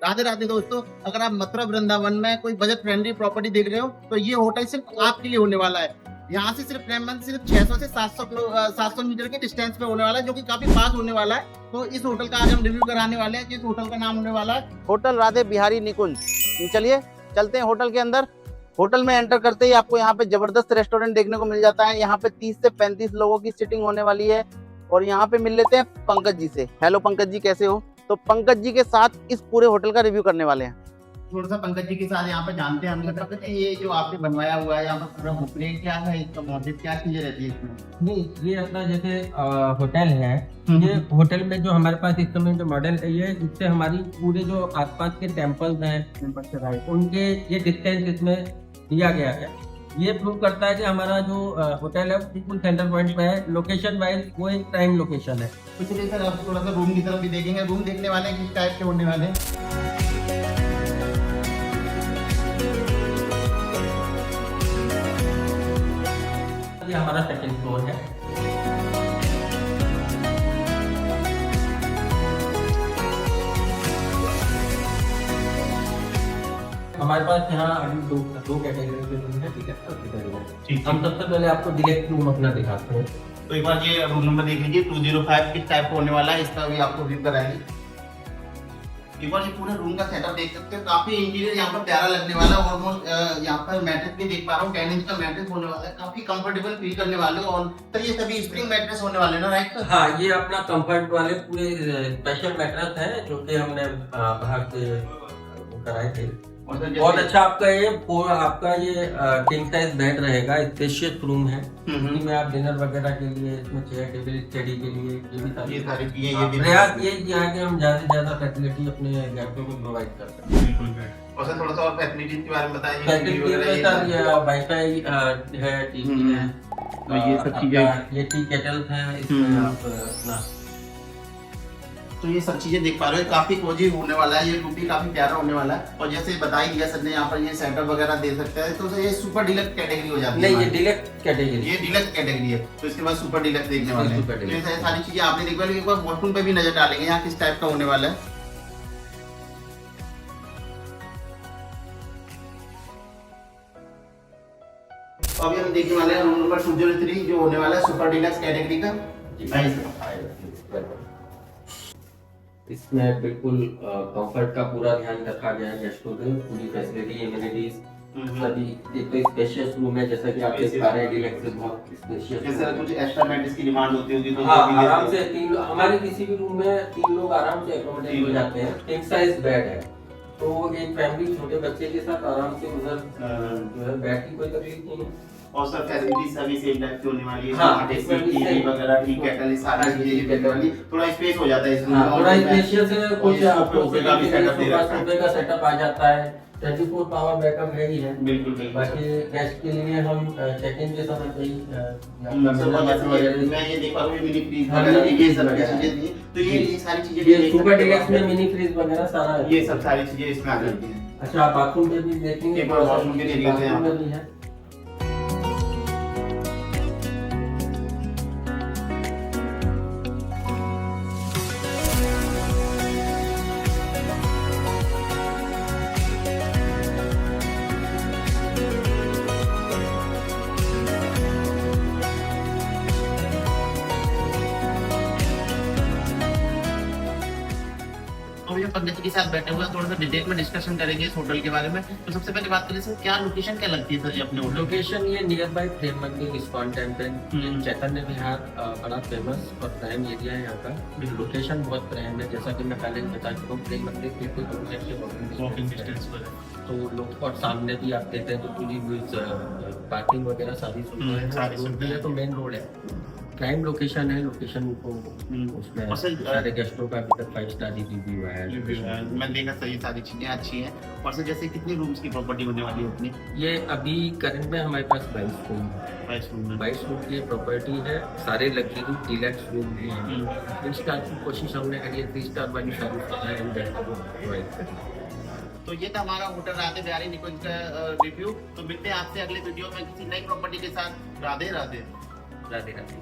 राधे राधे दोस्तों, अगर आप मथुरा वृंदावन में कोई बजट फ्रेंडली प्रॉपर्टी देख रहे हो तो ये होटल सिर्फ आपके लिए होने वाला है। यहाँ से सिर्फ 600 से 700 मीटर के डिस्टेंस पे होने वाला है, जो कि काफी पास होने वाला है। तो इस होटल का आज हम रिव्यू कराने वाले हैं। इस होटल का नाम होने वाला है होटल राधे बिहारी निकुंज। चलिए चलते हैं होटल के अंदर। होटल में एंटर करते ही आपको यहाँ पे जबरदस्त रेस्टोरेंट देखने को मिल जाता है। यहाँ पे 30 से 35 लोगों की सीटिंग होने वाली है और यहाँ पे मिल लेते हैं पंकज जी से। हेलो पंकज जी, कैसे हो? तो पंकज जी के साथ इस पूरे होटल का रिव्यू करने वाले हैं। थोड़ा सा पंकज जी के साथ यहाँ पे जानते हैं। हमने कहा ये जो आपने बनवाया हुआ है यहाँ पर पूरा बुकिंग क्या है, इसका मोटिव क्या चीजें रहती है इसमें? नहीं, ये अपना जैसे होटल है, ये होटल में जो हमारे पास इस समय जो मॉडल है ये, इससे हमारी पूरे जो आसपास के टेम्पल्स हैं उनके ये डिस्टेंस इसमें दिया गया है। ये प्रूव करता है कि हमारा जो होटल है बिल्कुल सेंटर पॉइंट पे है। लोकेशन वाइज वो एक प्राइम लोकेशन है। तो चलिए सर, आप थोड़ा सा रूम की तरफ भी देखेंगे। रूम देखने वाले हैं किस टाइप के होने वाले हैं। ये हमारा सेकंड फ्लोर है। हमारे पास यहाँ अभी दो कैटेगरी के रूम है, ठीक है। हम सबसे पहले आपको डिलेक्ट रूम अपना दिखाते हैं। तो एक बार ये रूम नंबर देख लीजिए, 205 किस टाइप का होने वाला है, इसका भी आपको व्यू कराएंगे। एक बार ये पूरे रूम का सेटअप देख सकते हो। काफी इंटीरियर यहाँ पर प्यारा लगने वाला है। ऑलमोस्ट यहाँ पर मैट्रेस भी देख पा रहा हूँ, 10 इंच का मैट्रेस होने वाला है। काफी कंफर्टेबल फील करने वाले हो। और तो ये सभी स्प्रिंग मैट्रेस होने वाले ना, राइट? हाँ, ये अपना कंफर्ट वाले पूरे स्पेशल मैट्रेस है जो कि हमने बाहर से कराए थे। बहुत अच्छा आपका ये किंग साइज बेड रहेगा। स्पेशियस रूम है, इसमें आप डिनर वगैरह के लिए, इसमें चेयर टेबल स्टडी के लिए ये सारी चीजें प्रयास ये किया है कि हम ज्यादा से ज्यादा फैसिलिटी अपने गेस्टों को प्रोवाइड करते हैं। और सर थोड़ा सा और फैसिलिटीज के बारे में बताइए। फैसिलिटी में सर ये वाईफाई है, टीवी है, तो ये सब चीजें, ये टी केटल्स हैं, इसमें आप अपना तो ये सब चीजें देख पा रहे हो। काफी कोजी होने वाला है, ये रूम भी काफी प्यारा होने वाला है। और जैसे बता ही दिया सर ने, यहाँ पर ये सेटअप वगैरह दे सकता है। तो ये सुपर डिलक्स कैटेगरी हो जाती है। नहीं, ये डिलक्स कैटेगरी, ये डिलक्स कैटेगरी है। तो इसके बाद सुपर डिलक्स देखने वाले हैं। तो ये सारी चीजें आपने देख पाई। एक बार वॉशरूम पे भी नजर डालेंगे यहाँ किस टाइप का होने वाला है। तो अभी हम देखने वाले हैं रूम नंबर 203 जो होने वाला है सुपर डिलक्स कैटेगरी का। इसमें बिल्कुल कंफर्ट का पूरा ध्यान रखा गया है। गेस्टों के पूरी फैसिलिटी, एमिनिटीज सभी। एक तो स्पेशियस रूम है, जैसा कि आप देख पा रहे हैं, डिलक्स बहुत स्पेशियस। जैसे कुछ एक्स्ट्रा बेड्स की डिमांड होती होगी तो हाँ, आराम से हमारे किसी भी रूम में 3 लोग आराम से एकोमोडेट हो जाते हैं। किंग साइज बेड है, तो एक फैमिली छोटे बच्चे के साथ आराम से उधर जो है बैठ की कोई तकलीफ नहीं है। और सब फैसिलिटीज सभी सेम टाइप की होने वाली है। हाँ, टीवी वगैरह, ठीक है, कल सारी चीजें करने वाली। थोड़ा स्पेस हो जाता है इसमें। हाँ, थोड़ा स्पेशियस है। कुछ आपको सोफे का भी सेटअप दे रखा है। सोफे का सेटअप आ जाता है। 24 पावर बैकअप है ही है। बिल्कुल बिल्कुल। बाकी गेस्ट के लिए हम चेक इन के समय पे ही मैं ये देख पा रहा हूँ, मिनी फ्रीज वगैरह ये सब चीजें दी। तो ये सारी चीजें ये सुपर डिलक्स में मिनी फ्रीज वगैरह सारा है। ये सब सारी चीजें इसमें आ जाती हैं। अच्छा, आप बाथरूम पे भी देखेंगे। एक बार बाथरूम के लिए देखते हैं। भी है। और ये पंकज के साथ बैठे हुए हैं, थोड़ा सा डिटेल में डिस्कशन करेंगे इस होटल के बारे में। तो सबसे पहले बात करें सर, क्या लोकेशन क्या लगती है सर अपने होटल? लोकेशन ये नियर बाय प्रेम मंदिर इस्कॉन टेम्पल, चैतन्य विहार बड़ा फेमस और प्राइम एरिया है यहाँ का। लोकेशन बहुत प्राइम है, जैसा कि मैं पहले बता चुका हूँ। प्रेम मंदिर बिल्कुल वॉकिंग डिस्टेंस पर है। तो लोग और सामने भी आप देखते हैं तो पूरी पार्किंग वगैरह सारी सुविधाएं है। तो मेन रोड है, प्राइम लोकेशन है। लोकेशन को उसमें सारे गेस्टों का अभी तक 5 स्टार रिव्यू है। मैं देखा सही, सारी चीजें अच्छी हैं। और सर जैसे कितनी रूम्स की प्रॉपर्टी होने वाली है अपनी? ये अभी करंट में हमारे पास 22 रूम है। 22 रूम की प्रॉपर्टी है। सारे लग्जरी डिलक्स रूम भी हैं। 3 स्टार की कोशिश हमने करी है, 3 स्टार वाली सारी सुविधाएं हम गेस्टों को प्रोवाइड करें। तो ये था हमारा होटल राधे बिहारी निकुंज का रिव्यू। तो मिलते हैं आपसे अगले वीडियो में किसी नई प्रॉपर्टी के साथ। राधे राधे। राधे राधे।